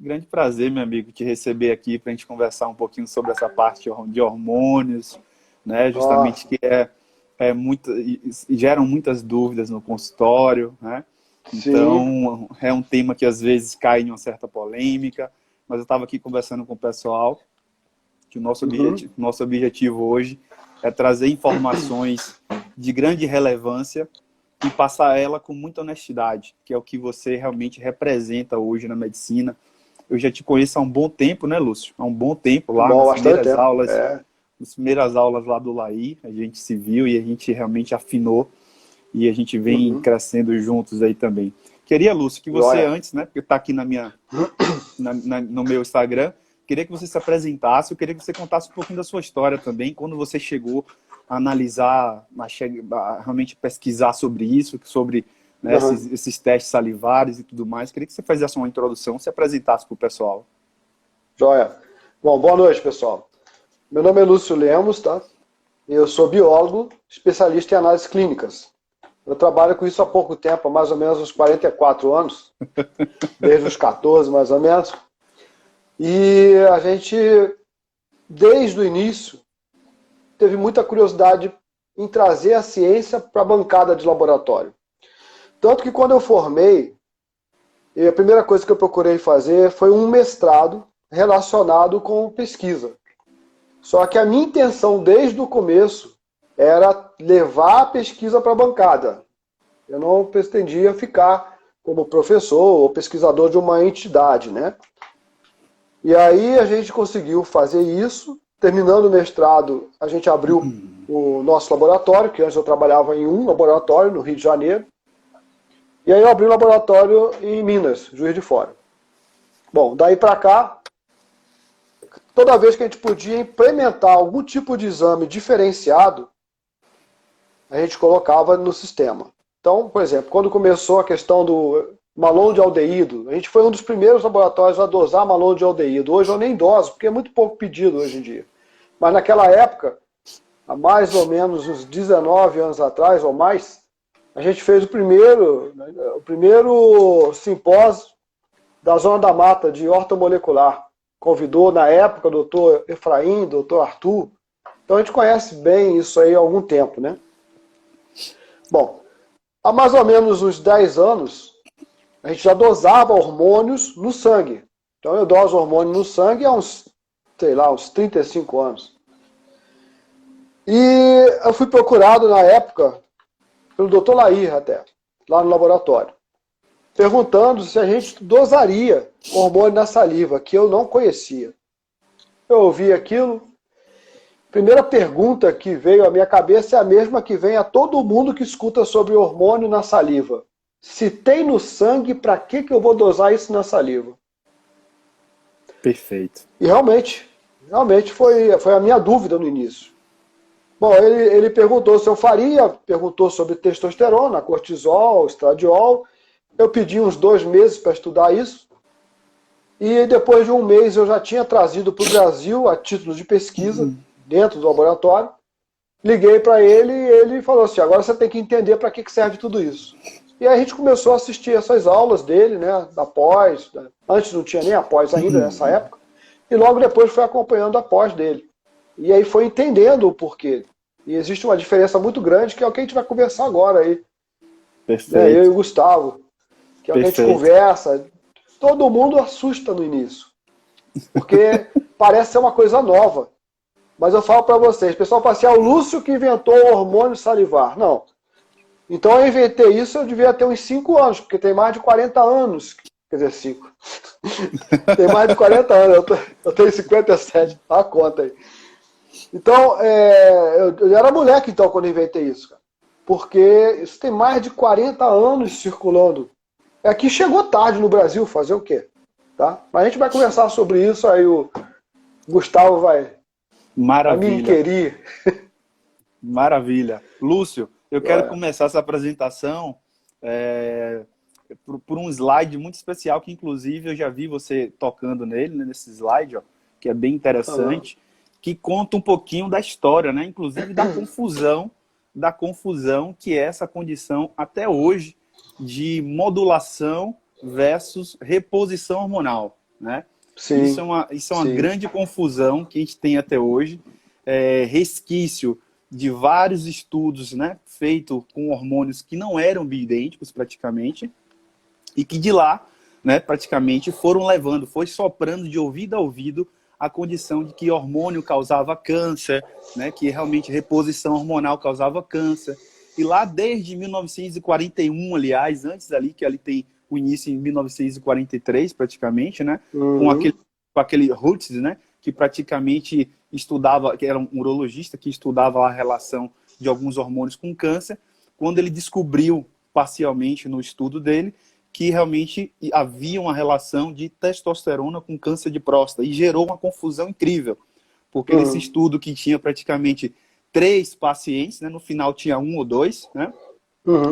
Grande prazer, meu amigo, te receber aqui para a gente conversar um pouquinho sobre essa parte de hormônios, né? Justamente Nossa, que é muito, geram muitas dúvidas no consultório, né? sim. Então, é um tema que às vezes cai em uma certa polêmica, mas eu estava aqui conversando com o pessoal que Uhum. o nosso objetivo hoje é trazer informações de grande relevância e passar ela com muita honestidade, que é o que você realmente representa hoje na medicina. Eu já te conheço há um bom tempo, né, Lúcio? Há um bom tempo, lá Bom, bastante tempo. É. nas primeiras aulas lá do Laí, a gente se viu e a gente realmente afinou e a gente vem Uhum. crescendo juntos aí também. Queria, Lúcio, que você Joia. antes, né, porque está aqui no meu Instagram, queria que você se apresentasse, eu queria que você contasse um pouquinho da sua história também, quando você chegou a analisar, a realmente pesquisar sobre isso, sobre, né, Uhum. esses testes salivares e tudo mais. Queria que você fizesse uma introdução, se apresentasse para o pessoal. Joia. Bom, boa noite, pessoal. Meu nome é Lúcio Lemos, tá? Eu sou biólogo, especialista em análises clínicas. Eu trabalho com isso há pouco tempo, há mais ou menos uns 44 anos, desde os 14 mais ou menos. E a gente, desde o início, teve muita curiosidade em trazer a ciência para a bancada de laboratório. Tanto que quando eu formei, a primeira coisa que eu procurei fazer foi um mestrado relacionado com pesquisa. Só que a minha intenção desde o começo era levar a pesquisa para a bancada. Eu não pretendia ficar como professor ou pesquisador de uma entidade, né? E aí a gente conseguiu fazer isso. Terminando o mestrado, a gente abriu o nosso laboratório, que antes eu trabalhava em um laboratório no Rio de Janeiro. E aí eu abri um laboratório em Minas, Juiz de Fora. Bom, daí para cá, toda vez que a gente podia implementar algum tipo de exame diferenciado, a gente colocava no sistema. Então, por exemplo, quando começou a questão do malon de aldeído, a gente foi um dos primeiros laboratórios a dosar malon de aldeído. Hoje eu nem doso, porque é muito pouco pedido hoje em dia. Mas naquela época, há mais ou menos uns 19 anos atrás ou mais, a gente fez o primeiro simpósio da Zona da Mata de ortomolecular. Convidou, na época, o doutor Efraim, doutor Arthur. Então a gente conhece bem isso aí há algum tempo, né? Bom, há mais ou menos uns 10 anos, a gente já dosava hormônios no sangue. Então eu doso hormônio no sangue há uns, sei lá, uns 35 anos. E eu fui procurado na época pelo doutor Lair até, lá no laboratório, perguntando se a gente dosaria hormônio na saliva, que eu não conhecia. Eu ouvi aquilo. Primeira pergunta que veio à minha cabeça é a mesma que vem a todo mundo que escuta sobre hormônio na saliva. Se tem no sangue, para que eu vou dosar isso na saliva? Perfeito. E realmente foi a minha dúvida no início. Bom, ele perguntou se eu faria, perguntou sobre testosterona, cortisol, estradiol. Eu pedi uns 2 meses para estudar isso. E depois de um mês eu já tinha trazido para o Brasil a título de pesquisa, dentro do laboratório. Liguei para ele e ele falou assim, agora você tem que entender para que serve tudo isso. E aí a gente começou a assistir essas aulas dele, né, da pós. Antes não tinha nem a pós ainda nessa época. E logo depois foi acompanhando a pós dele. E aí foi entendendo o porquê. E existe uma diferença muito grande, que é o que a gente vai conversar agora aí. Né, eu e Perfeito. o Gustavo, que é o que a gente Perfeito. conversa. Todo mundo assusta no início, porque parece ser uma coisa nova. Mas eu falo para vocês, o pessoal fala assim, o Lúcio que inventou o hormônio salivar. Não. Então eu inventei isso, eu devia ter uns 5 anos, porque tem mais de 40 anos. Quer dizer, 5. Tem mais de 40 anos, eu tenho 57, dá a conta aí. Então, eu era moleque então quando eu inventei isso, cara. Porque isso tem mais de 40 anos circulando. Aqui chegou tarde no Brasil, fazer o quê? Tá? Mas a gente vai conversar sobre isso, aí o Gustavo vai me Maravilha. inquirir. Maravilha. Lúcio, eu quero Olha. começar essa apresentação é, por um slide muito especial, que inclusive eu já vi você tocando nele, né, nesse slide, ó, que é bem Uhum. interessante, que conta um pouquinho da história, né, inclusive da confusão que é essa condição até hoje de modulação versus reposição hormonal. né? Sim, Isso é uma sim. grande confusão que a gente tem até hoje, resquício de vários estudos, né, feitos com hormônios que não eram bioidênticos praticamente, e que de lá, né, praticamente foram levando, foi soprando de ouvido a ouvido a condição de que hormônio causava câncer, né, que realmente reposição hormonal causava câncer. E lá desde 1941, aliás, antes ali, que ali tem o início em 1943 praticamente, né, com aquele Rutz, né, que praticamente estudava, que era um urologista que estudava a relação de alguns hormônios com câncer, quando ele descobriu parcialmente no estudo dele que realmente havia uma relação de testosterona com câncer de próstata, e gerou uma confusão incrível, porque nesse estudo que tinha praticamente 3 pacientes, né, no final tinha 1 ou 2, né,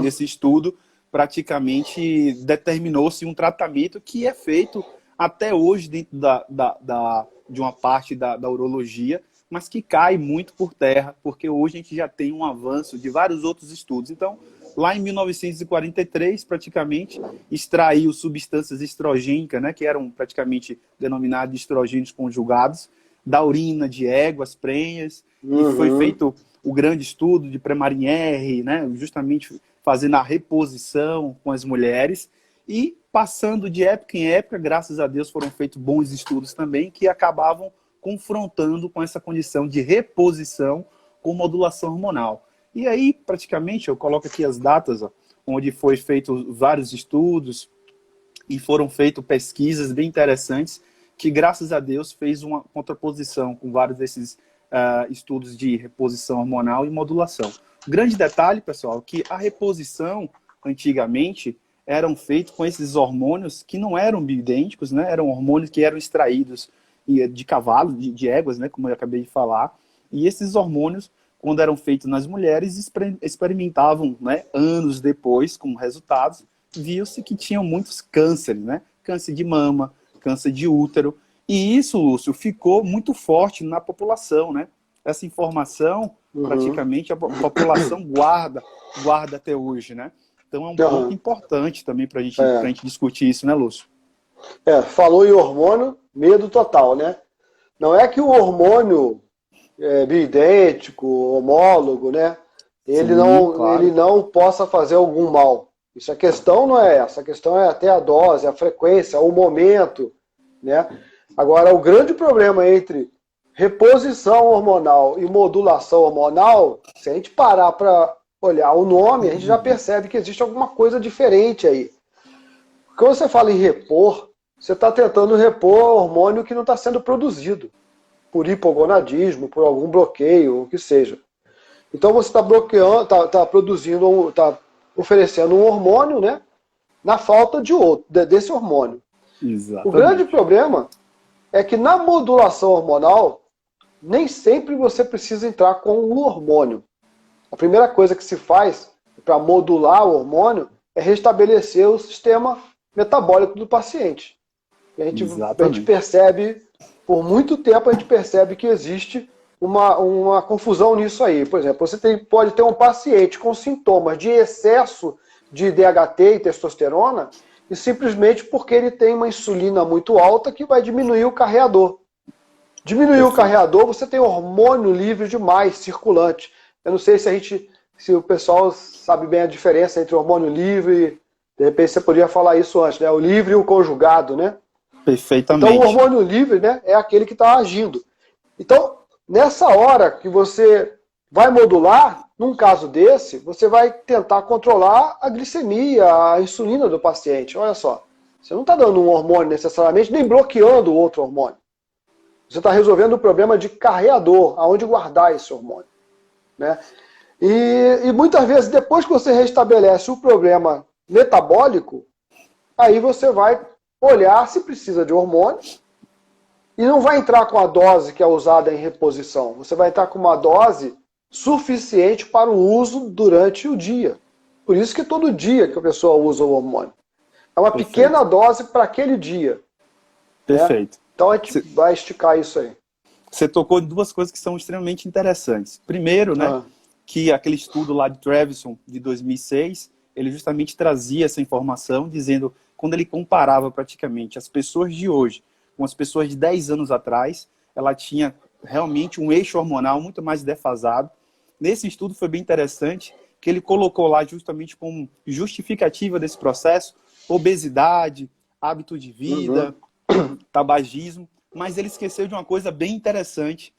nesse estudo praticamente determinou-se um tratamento que é feito até hoje dentro de uma parte da urologia, mas que cai muito por terra, porque hoje a gente já tem um avanço de vários outros estudos. Então, lá em 1943, praticamente, extraiu substâncias estrogênicas, né, que eram praticamente denominados estrogênios conjugados, da urina de éguas prenhas, e foi feito o grande estudo de Premarin-R, né, justamente fazendo a reposição com as mulheres, e passando de época em época, graças a Deus foram feitos bons estudos também, que acabavam confrontando com essa condição de reposição com modulação hormonal. E aí, praticamente, eu coloco aqui as datas, ó, onde foi feito vários estudos e foram feitas pesquisas bem interessantes, que, graças a Deus, fez uma contraposição com vários desses estudos de reposição hormonal e modulação. Grande detalhe, pessoal, que a reposição, antigamente, eram feitos com esses hormônios que não eram bioidênticos, né? Eram hormônios que eram extraídos de cavalo, de éguas, né? Como eu acabei de falar. E esses hormônios, quando eram feitos nas mulheres, experimentavam, né, anos depois, como resultados, viu-se que tinham muitos cânceres, né? Câncer de mama, câncer de útero. E isso, Lúcio, ficou muito forte na população, né? Essa informação, praticamente, a população guarda até hoje, né? Então é um ponto importante também para a gente discutir isso, né, Lúcio? Falou em hormônio, medo total, né? Não é que o hormônio bioidêntico, homólogo, né? Ele não possa fazer algum mal. Isso, a questão não é essa. A questão é até a dose, a frequência, o momento, né? Agora, o grande problema entre reposição hormonal e modulação hormonal, se a gente parar para olhar o nome, a gente já percebe que existe alguma coisa diferente aí. Quando você fala em repor, você está tentando repor hormônio que não está sendo produzido, por hipogonadismo, por algum bloqueio, o que seja. Então você está bloqueando, está produzindo, está oferecendo um hormônio, né, na falta de outro, desse hormônio. Exatamente. O grande problema é que na modulação hormonal, nem sempre você precisa entrar com o hormônio. A primeira coisa que se faz para modular o hormônio é restabelecer o sistema metabólico do paciente. A gente percebe, por muito tempo, a gente percebe que existe uma confusão nisso aí. Por exemplo, você pode ter um paciente com sintomas de excesso de DHT e testosterona, e simplesmente porque ele tem uma insulina muito alta que vai diminuir o carreador. Diminuir o carreador, você tem hormônio livre demais, circulante. Eu não sei se o pessoal sabe bem a diferença entre hormônio livre, de repente você podia falar isso antes, né? O livre e o conjugado, né? Perfeitamente. Então o hormônio livre, né, é aquele que está agindo. Então, nessa hora que você vai modular, num caso desse, você vai tentar controlar a glicemia, a insulina do paciente. Olha só, você não está dando um hormônio necessariamente, nem bloqueando o outro hormônio. Você está resolvendo o problema de carreador, aonde guardar esse hormônio, né? E muitas vezes, depois que você restabelece o problema metabólico, aí você vai olhar se precisa de hormônio e não vai entrar com a dose que é usada em reposição. Você vai entrar com uma dose suficiente para o uso durante o dia. Por isso que todo dia que a pessoa usa o hormônio. É uma pequena dose para aquele dia. Perfeito. Né? Então a gente vai esticar isso aí. Você tocou em duas coisas que são extremamente interessantes. Primeiro, né, que aquele estudo lá de Trevisan, de 2006, ele justamente trazia essa informação, dizendo, quando ele comparava praticamente as pessoas de hoje com as pessoas de 10 anos atrás, ela tinha realmente um eixo hormonal muito mais defasado. Nesse estudo foi bem interessante, que ele colocou lá justamente como justificativa desse processo, obesidade, hábito de vida, tabagismo, mas ele esqueceu de uma coisa bem interessante,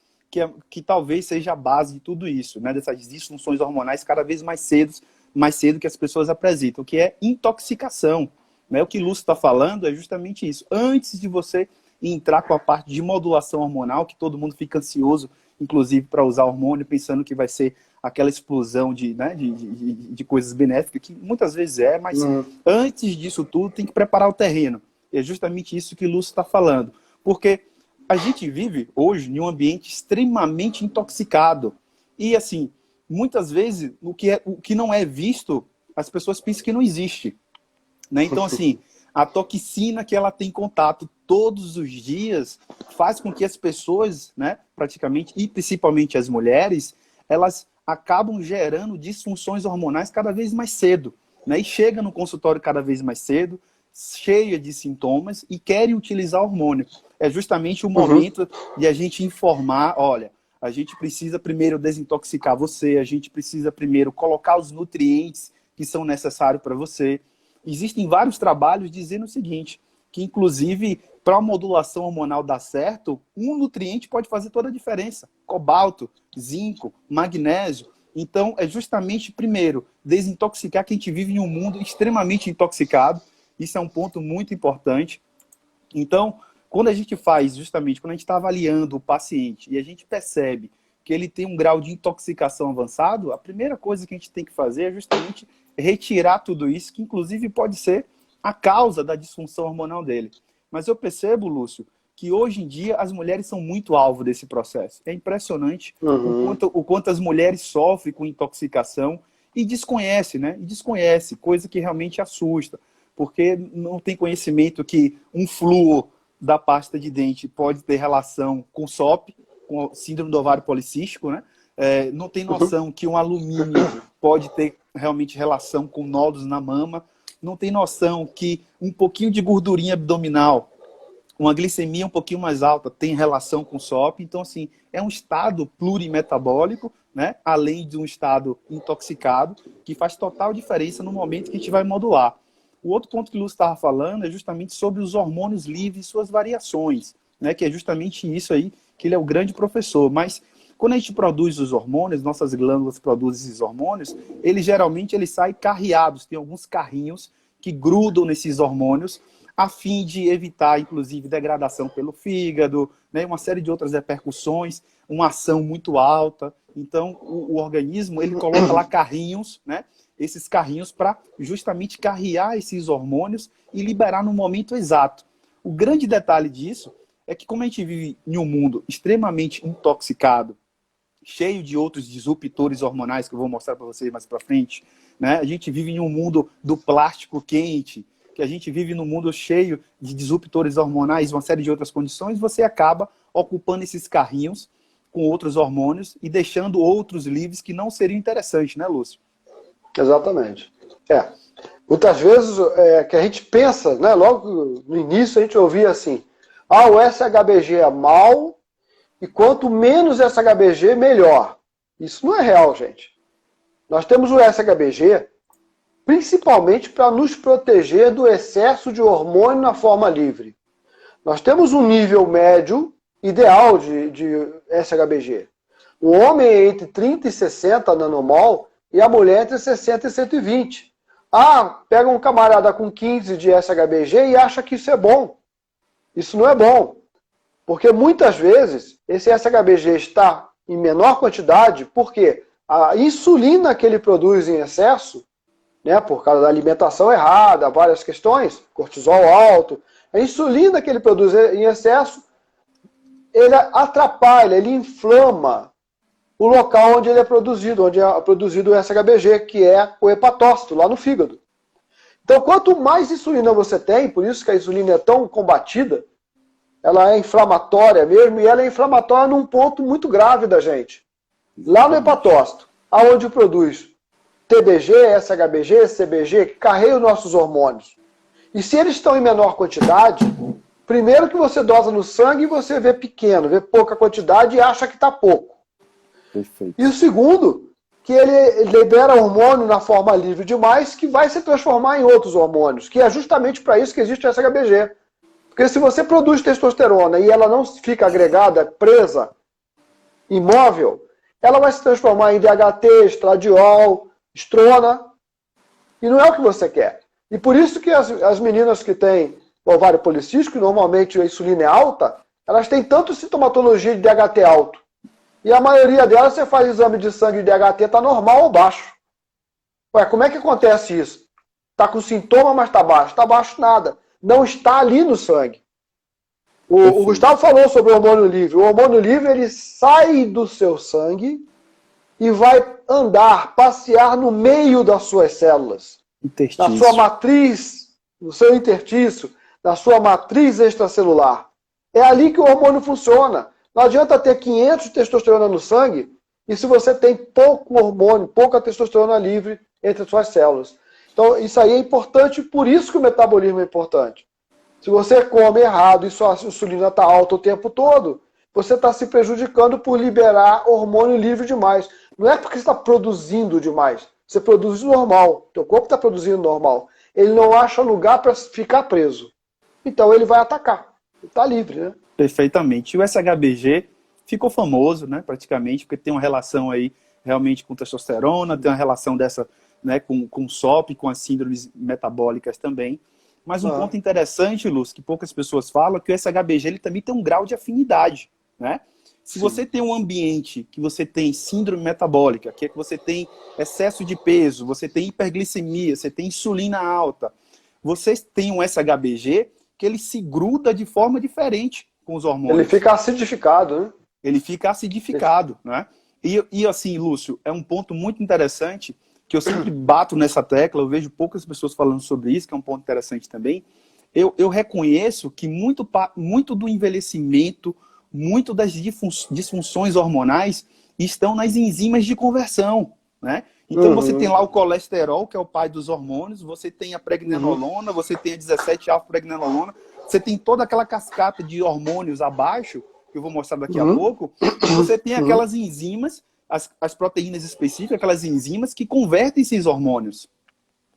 que talvez seja a base de tudo isso, né? Dessas disfunções hormonais cada vez mais cedo que as pessoas apresentam, que é intoxicação. Né? O que Lúcio está falando é justamente isso. Antes de você entrar com a parte de modulação hormonal, que todo mundo fica ansioso, inclusive, para usar hormônio, pensando que vai ser aquela explosão de coisas benéficas, que muitas vezes é, mas antes disso tudo tem que preparar o terreno. E é justamente isso que o Lúcio está falando. Porque a gente vive hoje em um ambiente extremamente intoxicado. E, assim, muitas vezes, o que não é visto, as pessoas pensam que não existe. Né? Então, assim, a toxina que ela tem contato todos os dias faz com que as pessoas, né, praticamente, e principalmente as mulheres, elas acabam gerando disfunções hormonais cada vez mais cedo. Né? E chega no consultório cada vez mais cedo, cheia de sintomas, e querem utilizar hormônio. É justamente o momento de a gente informar, olha, a gente precisa primeiro desintoxicar você, a gente precisa primeiro colocar os nutrientes que são necessários para você. Existem vários trabalhos dizendo o seguinte, que inclusive para a modulação hormonal dar certo, um nutriente pode fazer toda a diferença. Cobalto, zinco, magnésio. Então, é justamente, primeiro, desintoxicar, que a gente vive em um mundo extremamente intoxicado. Isso é um ponto muito importante. Então, quando a gente faz, justamente, quando a gente está avaliando o paciente e a gente percebe que ele tem um grau de intoxicação avançado, a primeira coisa que a gente tem que fazer é justamente retirar tudo isso, que inclusive pode ser a causa da disfunção hormonal dele. Mas eu percebo, Lúcio, que hoje em dia as mulheres são muito alvo desse processo. É impressionante o quanto as mulheres sofrem com intoxicação e desconhece, né? E desconhece, coisa que realmente assusta, porque não tem conhecimento que um flúor da pasta de dente pode ter relação com SOP, com síndrome do ovário policístico, né? Não tem noção que um alumínio pode ter realmente relação com nódulos na mama, não tem noção que um pouquinho de gordurinha abdominal, uma glicemia um pouquinho mais alta, tem relação com SOP. Então, assim, é um estado plurimetabólico, né? Além de um estado intoxicado, que faz total diferença no momento que a gente vai modular. O outro ponto que o Lúcio estava falando é justamente sobre os hormônios livres e suas variações, né? Que é justamente isso aí, que ele é o grande professor. Mas quando a gente produz os hormônios, nossas glândulas produzem esses hormônios, geralmente eles saem carreados, tem alguns carrinhos que grudam nesses hormônios, a fim de evitar, inclusive, degradação pelo fígado, né? Uma série de outras repercussões, uma ação muito alta. Então, o organismo, ele coloca lá carrinhos, né? Esses carrinhos para justamente carrear esses hormônios e liberar no momento exato. O grande detalhe disso é que, como a gente vive em um mundo extremamente intoxicado, cheio de outros disruptores hormonais, que eu vou mostrar para vocês mais para frente, né? A gente vive em um mundo do plástico quente, que a gente vive num mundo cheio de disruptores hormonais, uma série de outras condições, você acaba ocupando esses carrinhos com outros hormônios e deixando outros livres que não seriam interessantes, né, Lúcio? Exatamente. Muitas vezes que a gente pensa, né, logo no início a gente ouvia assim, o SHBG é mal e quanto menos SHBG, melhor. Isso não é real, gente. Nós temos o SHBG principalmente para nos proteger do excesso de hormônio na forma livre. Nós temos um nível médio ideal de SHBG. O homem é entre 30 e 60 nanomol e a mulher entre 60 e 120. Pega um camarada com 15 de SHBG e acha que isso é bom. Isso não é bom. Porque muitas vezes esse SHBG está em menor quantidade porque a insulina que ele produz em excesso, né, por causa da alimentação errada, várias questões, cortisol alto, a insulina que ele produz em excesso, ele atrapalha, ele inflama o local onde ele é produzido, onde é produzido o SHBG, que é o hepatócito, lá no fígado. Então, quanto mais insulina você tem, por isso que a insulina é tão combatida, ela é inflamatória mesmo, e ela é inflamatória num ponto muito grave da gente. Lá no hepatócito, aonde produz TBG, SHBG, CBG, que carregam nossos hormônios. E se eles estão em menor quantidade, Primeiro que você dosa no sangue e você vê pequeno, vê pouca quantidade e acha que está pouco. Perfeito. E o segundo, que ele libera hormônio na forma livre demais, que vai se transformar em outros hormônios, que é justamente para isso que existe o SHBG. Porque se você produz testosterona e ela não fica agregada, presa, imóvel, ela vai se transformar em DHT, estradiol, estrona, e não é o que você quer. E por isso que as meninas que têm ovário policístico, normalmente a insulina é alta, elas têm tanto sintomatologia de DHT alto. E a maioria delas, você faz exame de sangue de DHT, está normal ou baixo. Ué, como é que acontece isso? Está com sintoma, mas está baixo. Está baixo nada. Não está ali no sangue. O Gustavo falou sobre o hormônio livre. O hormônio livre, ele sai do seu sangue e vai andar, passear no meio das suas células. Interstício. Na sua matriz, no seu interstício, na sua matriz extracelular. É ali que o hormônio funciona. Não adianta ter 500 de testosterona no sangue e se você tem pouco hormônio, pouca testosterona livre entre as suas células. Então, isso aí é importante, por isso que o metabolismo é importante. Se você come errado e sua insulina está alta o tempo todo, você está se prejudicando por liberar hormônio livre demais. Não é porque você está produzindo demais. Você produz normal. Teu corpo está produzindo normal. Ele não acha lugar para ficar preso. Então ele vai atacar. Ele está livre, né? Perfeitamente. E o SHBG ficou famoso, né, praticamente, porque tem uma relação aí realmente com testosterona, tem uma relação dessa, né, com SOP, com as síndromes metabólicas também. Mas um ponto interessante, Lúcio, que poucas pessoas falam, é que o SHBG ele também tem um grau de afinidade, né? Se você tem um ambiente que você tem síndrome metabólica, que é que você tem excesso de peso, você tem hiperglicemia, você tem insulina alta, você tem um SHBG que ele se gruda de forma diferente com os hormônios. Ele fica acidificado, né? Ele fica acidificado, né? E assim, Lúcio, é um ponto muito interessante que eu sempre bato nessa tecla, eu vejo poucas pessoas falando sobre isso, que é um ponto interessante também. Eu reconheço que muito do envelhecimento, muito das disfunções hormonais estão nas enzimas de conversão, né? Então você tem lá o colesterol, que é o pai dos hormônios, você tem a pregnenolona, você tem a 17-alfa-pregnenolona, você tem toda aquela cascata de hormônios abaixo, que eu vou mostrar daqui a pouco, e você tem aquelas enzimas, as proteínas específicas, aquelas enzimas que convertem esses hormônios.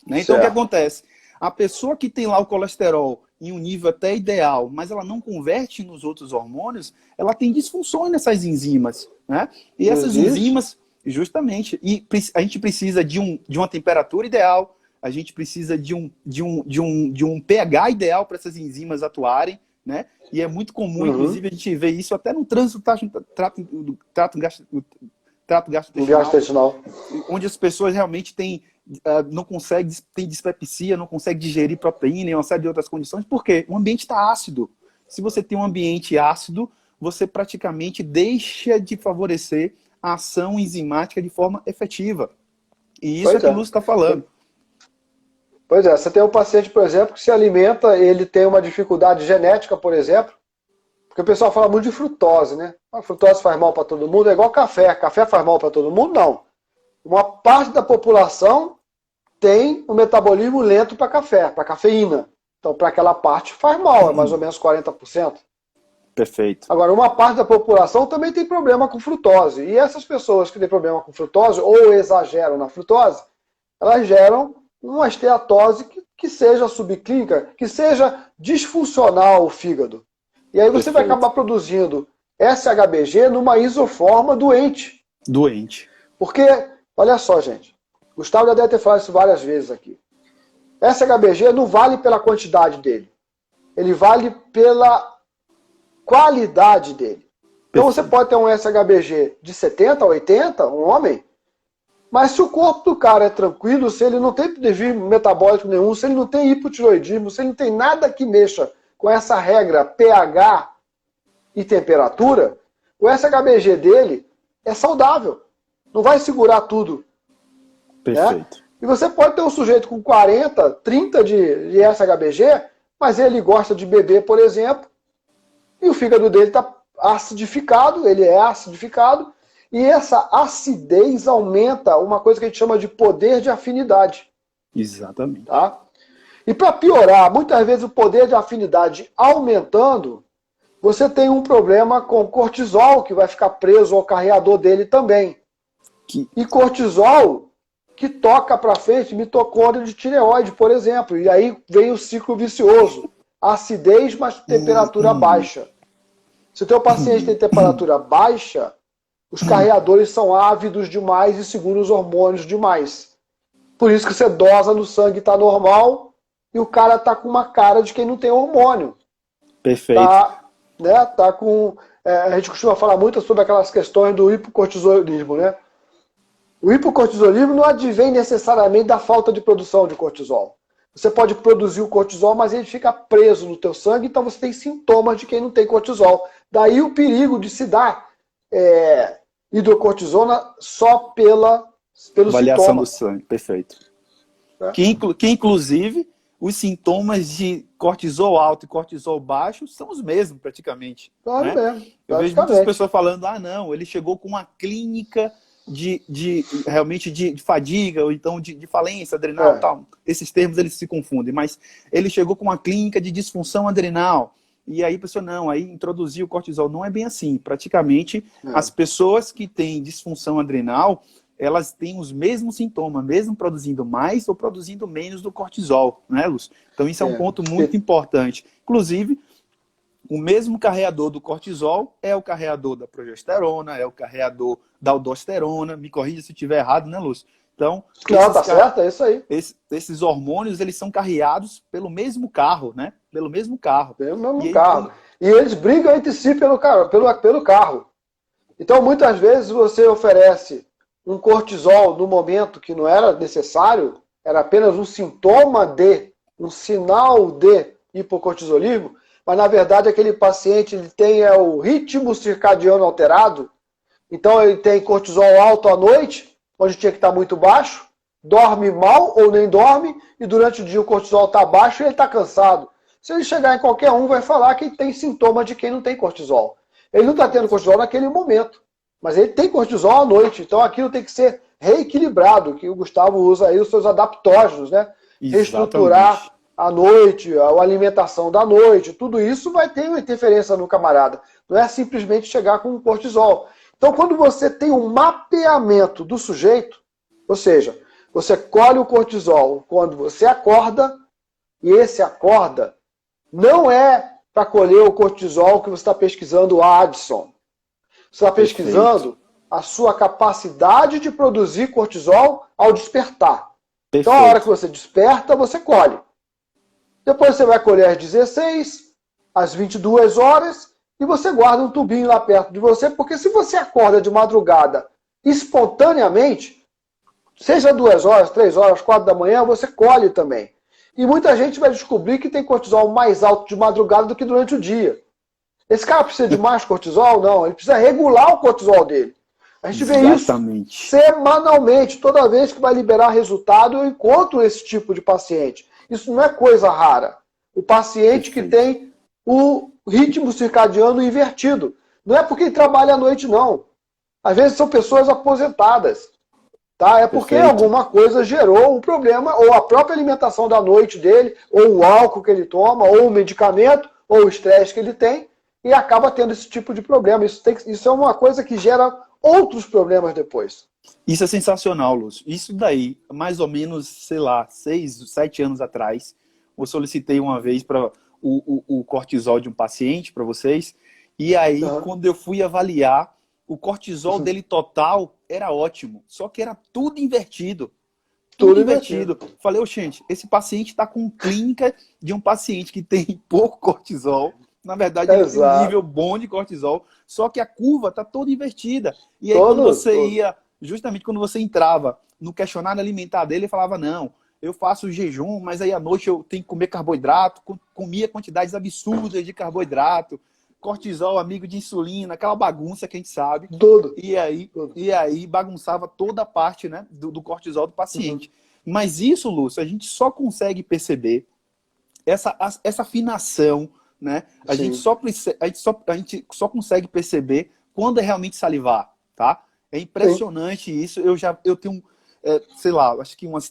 Né? Então, o que acontece? A pessoa que tem lá o colesterol em um nível até ideal, mas ela não converte nos outros hormônios, ela tem disfunções nessas enzimas. Né? E essas enzimas, justamente, e a gente precisa de uma temperatura ideal, a gente precisa de um pH ideal para essas enzimas atuarem, né? E é muito comum, inclusive, a gente ver isso até no trânsito do trato gastrointestinal, onde as pessoas realmente não conseguem, tem dispepsia, não conseguem digerir proteína e uma série de outras condições. Por quê? O ambiente está ácido. Se você tem um ambiente ácido, você praticamente deixa de favorecer a ação enzimática de forma efetiva. E isso é que o Lúcio está falando. Pois é, você tem um paciente, por exemplo, que se alimenta, ele tem uma dificuldade genética, por exemplo, porque o pessoal fala muito de frutose, né? A frutose faz mal para todo mundo, é igual café. Café faz mal para todo mundo? Não. Uma parte da população tem um metabolismo lento para café, para cafeína. Então, para aquela parte faz mal, é mais ou menos 40%. Perfeito. Agora, uma parte da população também tem problema com frutose. E essas pessoas que têm problema com frutose, ou exageram na frutose, elas geram uma esteatose que seja subclínica, que seja disfuncional o fígado. E aí você vai acabar produzindo SHBG numa isoforma doente. Doente. Porque, olha só, gente, Gustavo já deve ter falado isso várias vezes aqui. SHBG não vale pela quantidade dele. Ele vale pela qualidade dele. Então você pode ter um SHBG de 70 a 80, um homem, mas se o corpo do cara é tranquilo, se ele não tem desvio metabólico nenhum, se ele não tem hipotiroidismo, se ele não tem nada que mexa com essa regra pH e temperatura, o SHBG dele é saudável. Não vai segurar tudo. Perfeito. Né? E você pode ter um sujeito com 40, 30 de SHBG, mas ele gosta de beber, por exemplo, e o fígado dele está acidificado, ele é acidificado, e essa acidez aumenta uma coisa que a gente chama de poder de afinidade. Exatamente. Tá? E para piorar, muitas vezes o poder de afinidade aumentando, você tem um problema com o cortisol, que vai ficar preso ao carreador dele também. E cortisol que toca para frente mitocôndria de tireoide, por exemplo. E aí vem o ciclo vicioso. Acidez, mas temperatura baixa. Se o teu paciente tem temperatura baixa, os carreadores são ávidos demais e seguram os hormônios demais. Por isso que você dosa no sangue, está normal, e o cara está com uma cara de quem não tem hormônio. Perfeito. Tá com... a gente costuma falar muito sobre aquelas questões do hipocortisolismo, né? O hipocortisolismo não advém necessariamente da falta de produção de cortisol. Você pode produzir o cortisol, mas ele fica preso no teu sangue, então você tem sintomas de quem não tem cortisol. Daí o perigo de se dar hidrocortisona só pelo avaliação sintoma. do sangue, perfeito. Que inclusive, os sintomas de cortisol alto e cortisol baixo são os mesmos, praticamente. Claro, né? mesmo. Eu vejo muitas pessoas falando, não, ele chegou com uma clínica realmente de fadiga, ou então de falência adrenal, tal. Esses termos eles se confundem, mas ele chegou com uma clínica de disfunção adrenal. E aí a pessoa, aí introduziu o cortisol. Não é bem assim. Praticamente, as pessoas que têm disfunção adrenal, elas têm os mesmos sintomas, mesmo produzindo mais ou produzindo menos do cortisol, né, Lúcio? Então isso é um ponto muito importante. Inclusive, o mesmo carreador do cortisol é o carreador da progesterona, é o carreador da aldosterona. Me corrija se eu estiver errado, né, Lúcio? Então, tá certo, é isso aí. Esses hormônios, eles são carreados pelo mesmo carro, né? Pelo mesmo carro. Pelo mesmo carro. E eles brigam entre si pelo carro. Então, muitas vezes, você oferece um cortisol no momento que não era necessário, era apenas um sintoma um sinal de hipocortisolismo, mas, na verdade, aquele paciente ele tem o ritmo circadiano alterado, então ele tem cortisol alto à noite, onde tinha que estar muito baixo, dorme mal ou nem dorme, e durante o dia o cortisol está baixo e ele está cansado. Se ele chegar em qualquer um, vai falar que tem sintoma de quem não tem cortisol. Ele não está tendo cortisol naquele momento, mas ele tem cortisol à noite, então aquilo tem que ser reequilibrado, que o Gustavo usa aí os seus adaptógenos, né? Exatamente. Reestruturar à noite, a alimentação da noite, tudo isso vai ter uma interferência no camarada. Não é simplesmente chegar com cortisol. Então, quando você tem um mapeamento do sujeito, ou seja, você colhe o cortisol quando você acorda, e esse acorda não é para colher o cortisol que você está pesquisando o Addison. Você está pesquisando a sua capacidade de produzir cortisol ao despertar. Então, a hora que você desperta, você colhe. Depois você vai colher às 16, às 22 horas, e você guarda um tubinho lá perto de você, porque se você acorda de madrugada espontaneamente, seja 2 horas, 3 horas, 4 da manhã, você colhe também. E muita gente vai descobrir que tem cortisol mais alto de madrugada do que durante o dia. Esse cara precisa de mais cortisol? Não, ele precisa regular o cortisol dele. A gente vê isso semanalmente. Toda vez que vai liberar resultado, eu encontro esse tipo de paciente. Isso não é coisa rara. O paciente que tem o ritmo circadiano invertido. Não é porque ele trabalha à noite, não. Às vezes são pessoas aposentadas. Tá? É porque alguma coisa gerou um problema, ou a própria alimentação da noite dele, ou o álcool que ele toma, ou o medicamento, ou o estresse que ele tem, e acaba tendo esse tipo de problema. Isso é uma coisa que gera outros problemas depois. Isso é sensacional, Lúcio. Isso daí, mais ou menos, sei lá, 6, 7 anos atrás, eu solicitei uma vez para o cortisol de um paciente para vocês, e aí, quando eu fui avaliar, o cortisol dele total era ótimo, só que era tudo invertido. Tudo invertido. Falei, gente, esse paciente está com clínica de um paciente que tem pouco cortisol. Na verdade, ele tem um nível bom de cortisol, só que a curva está toda invertida. E aí, justamente quando você entrava no questionário alimentar dele, ele falava, não, eu faço jejum, mas aí à noite eu tenho que comer carboidrato, comia quantidades absurdas de carboidrato, cortisol, amigo de insulina, aquela bagunça que a gente sabe. E aí bagunçava toda a parte, né, do cortisol do paciente. Mas isso, Lúcio, a gente só consegue perceber essa afinação, né? A gente só consegue perceber quando é realmente salivar, tá? É impressionante isso. Eu tenho, sei lá, acho que umas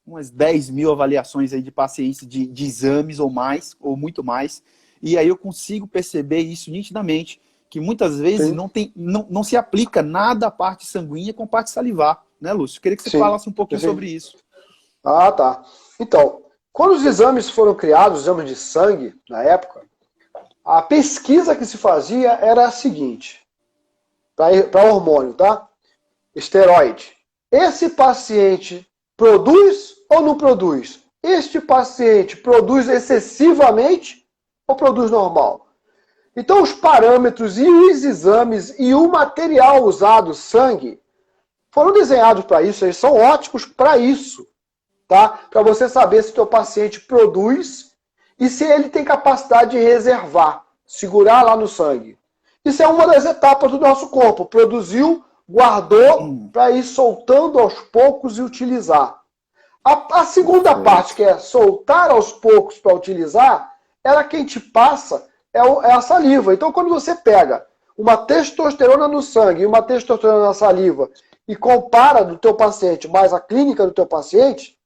umas 10 mil avaliações aí de pacientes de exames ou mais, ou muito mais. E aí eu consigo perceber isso nitidamente, que muitas vezes não se aplica nada à parte sanguínea com a parte salivar, né, Lúcio? Queria que você falasse um pouquinho sobre isso. Ah, tá. Então, quando os exames foram criados, os exames de sangue, na época, a pesquisa que se fazia era a seguinte, para hormônio, tá? Esteroide. Esse paciente produz ou não produz? Este paciente produz excessivamente ou produz normal? Então, os parâmetros e os exames e o material usado, sangue, foram desenhados para isso, eles são ótimos para isso, tá? Para você saber se o teu paciente produz e se ele tem capacidade de reservar, segurar lá no sangue. Isso é uma das etapas do nosso corpo. Produziu, guardou, para ir soltando aos poucos e utilizar. A segunda parte, que é soltar aos poucos para utilizar, ela quem te passa é a saliva. Então, quando você pega uma testosterona no sangue e uma testosterona na saliva e compara do teu paciente mais a clínica do teu paciente,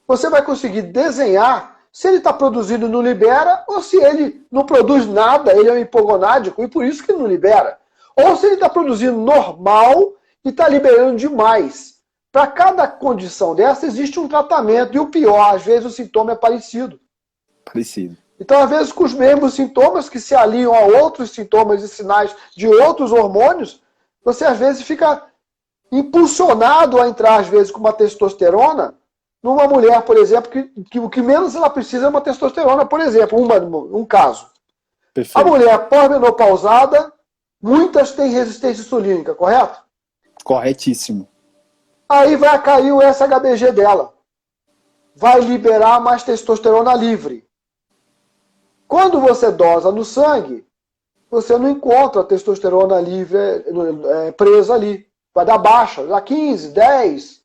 você vai conseguir desenhar se ele está produzindo e não libera, ou se ele não produz nada, ele é um hipogonádico e por isso que ele não libera. Ou se ele está produzindo normal e está liberando demais. Para cada condição dessa, existe um tratamento. E o pior, às vezes o sintoma é parecido. Então, às vezes, com os mesmos sintomas que se aliam a outros sintomas e sinais de outros hormônios, você, às vezes, fica impulsionado a entrar, às vezes, com uma testosterona numa mulher, por exemplo, que o que menos ela precisa é uma testosterona, por exemplo, um caso. Perfeito. A mulher pós-menopausada, muitas têm resistência insulínica, correto? Corretíssimo. Aí vai cair o SHBG dela. Vai liberar mais testosterona livre. Quando você dosa no sangue, você não encontra a testosterona livre presa ali. Vai dar baixa, dá 15, 10.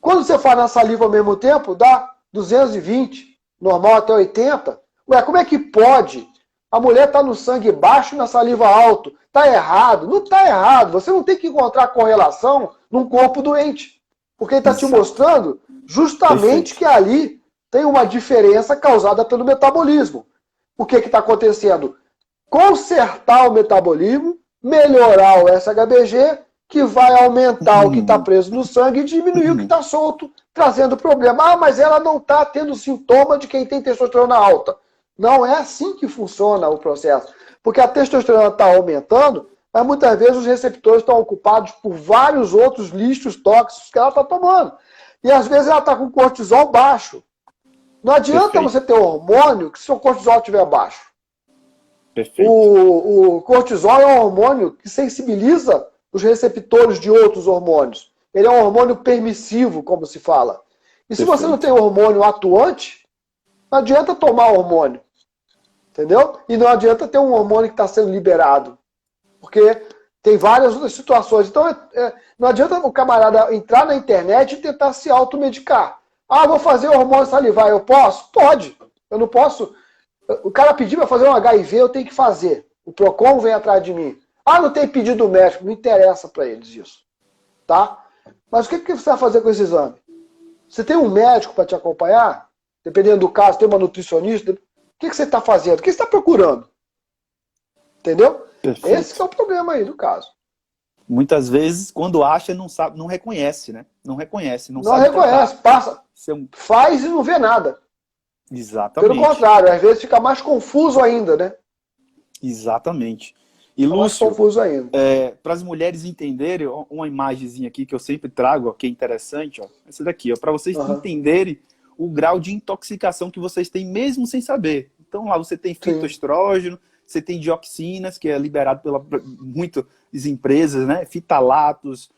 Quando você faz na saliva ao mesmo tempo, dá 220, normal até 80. Ué, como é que pode? A mulher está no sangue baixo e na saliva alto. Está errado. Não está errado. Você não tem que encontrar correlação num corpo doente. Porque ele está te mostrando justamente que ali tem uma diferença causada pelo metabolismo. O que está acontecendo? Consertar o metabolismo, melhorar o SHBG, que vai aumentar o que está preso no sangue e diminuir o que está solto, trazendo problema. Ah, mas ela não está tendo sintoma de quem tem testosterona alta. Não é assim que funciona o processo. Porque a testosterona está aumentando, mas muitas vezes os receptores estão ocupados por vários outros lixos tóxicos que ela está tomando. E às vezes ela está com cortisol baixo. Não adianta você ter hormônio que seu cortisol estiver baixo. O cortisol é um hormônio que sensibiliza os receptores de outros hormônios. Ele é um hormônio permissivo, como se fala. E se você não tem hormônio atuante, não adianta tomar hormônio. Entendeu? E não adianta ter um hormônio que está sendo liberado. Porque tem várias outras situações. Então, não adianta o camarada entrar na internet e tentar se automedicar. Ah, vou fazer hormônio salivar. Eu posso? Pode. Eu não posso. O cara pediu para fazer um HIV, eu tenho que fazer. O PROCON vem atrás de mim. Ah, não tem pedido do médico. Não interessa para eles isso. Tá? Mas o que você vai fazer com esse exame? Você tem um médico para te acompanhar? Dependendo do caso, tem uma nutricionista. O que você está fazendo? O que você está procurando? Entendeu? Perfeito. Esse que é o problema aí do caso. Muitas vezes, quando acha, não sabe, não reconhece, né? Não reconhece, não sabe reconhece, passa, faz e não vê nada. Exatamente. Pelo contrário, às vezes fica mais confuso ainda, né? Exatamente. E Lúcio, mais confuso ainda. Para as mulheres entenderem, uma imagenzinha aqui que eu sempre trago, ó, que é interessante, ó, essa daqui, ó, para vocês entenderem o grau de intoxicação que vocês têm mesmo sem saber. Então lá você tem fitoestrógeno, você tem dioxinas, que é liberado pela muitas empresas, né? Fitalatos,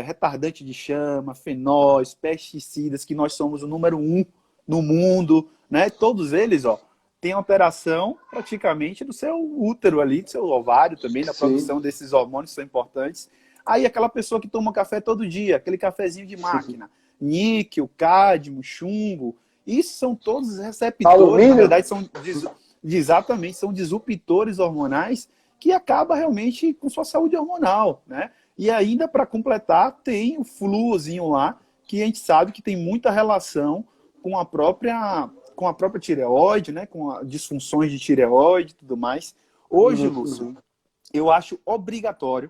retardante de chama, fenóis, pesticidas, que nós somos o número 1 no mundo, né? Todos eles, ó, têm alteração praticamente do seu útero ali, do seu ovário também, na produção desses hormônios que são importantes. Aí aquela pessoa que toma café todo dia, aquele cafezinho de máquina, níquel, cádmio, chumbo, isso são todos receptores, na verdade são exatamente, são disruptores hormonais que acaba realmente com sua saúde hormonal, né? E ainda para completar tem o fluozinho lá, que a gente sabe que tem muita relação com a própria tireoide, né? Com as disfunções de tireoide e tudo mais. Hoje, Lúcio, eu acho obrigatório,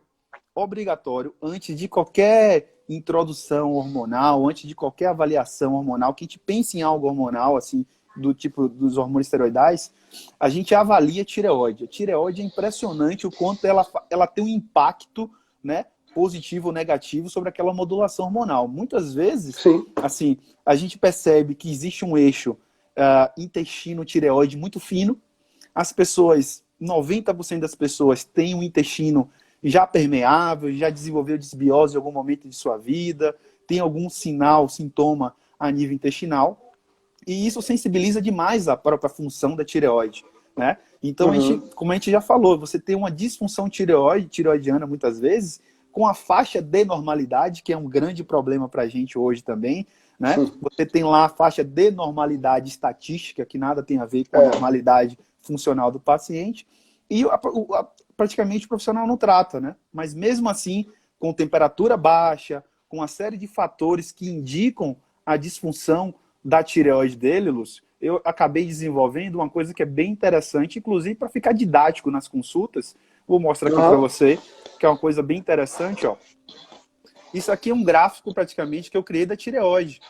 antes de qualquer introdução hormonal, antes de qualquer avaliação hormonal, que a gente pense em algo hormonal, assim, do tipo dos hormônios esteroidais, a gente avalia a tireoide. A tireoide é impressionante o quanto ela tem um impacto, né, positivo ou negativo sobre aquela modulação hormonal. Muitas vezes, Sim. assim, a gente percebe que existe um eixo intestino-tireoide muito fino. As pessoas, 90% das pessoas têm um intestino já permeável, já desenvolveu desbiose em algum momento de sua vida, tem algum sinal, sintoma a nível intestinal, e isso sensibiliza demais a própria função da tireoide, né? Então, como a gente já falou, você tem uma disfunção tireoidiana muitas vezes, com a faixa de normalidade, que é um grande problema para a gente hoje também, né? Você tem lá a faixa de normalidade estatística, que nada tem a ver com a normalidade funcional do paciente, e praticamente o profissional não trata, né? Mas mesmo assim, com temperatura baixa, com uma série de fatores que indicam a disfunção da tireoide dele, Lúcio, eu acabei desenvolvendo uma coisa que é bem interessante, inclusive para ficar didático nas consultas. Vou mostrar aqui para você, que é uma coisa bem interessante, ó. Isso aqui é um gráfico praticamente que eu criei da tireoide,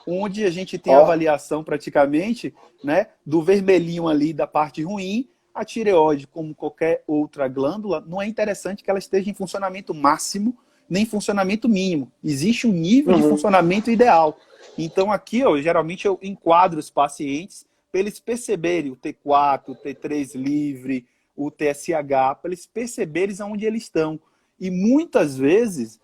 onde a gente tem a avaliação praticamente, né, do vermelhinho ali da parte ruim. A tireoide, como qualquer outra glândula, não é interessante que ela esteja em funcionamento máximo, nem funcionamento mínimo. Existe um nível de funcionamento ideal. Então aqui, ó, geralmente eu enquadro os pacientes para eles perceberem o T4, o T3 livre, o TSH, para eles perceberem aonde eles estão. E muitas vezes,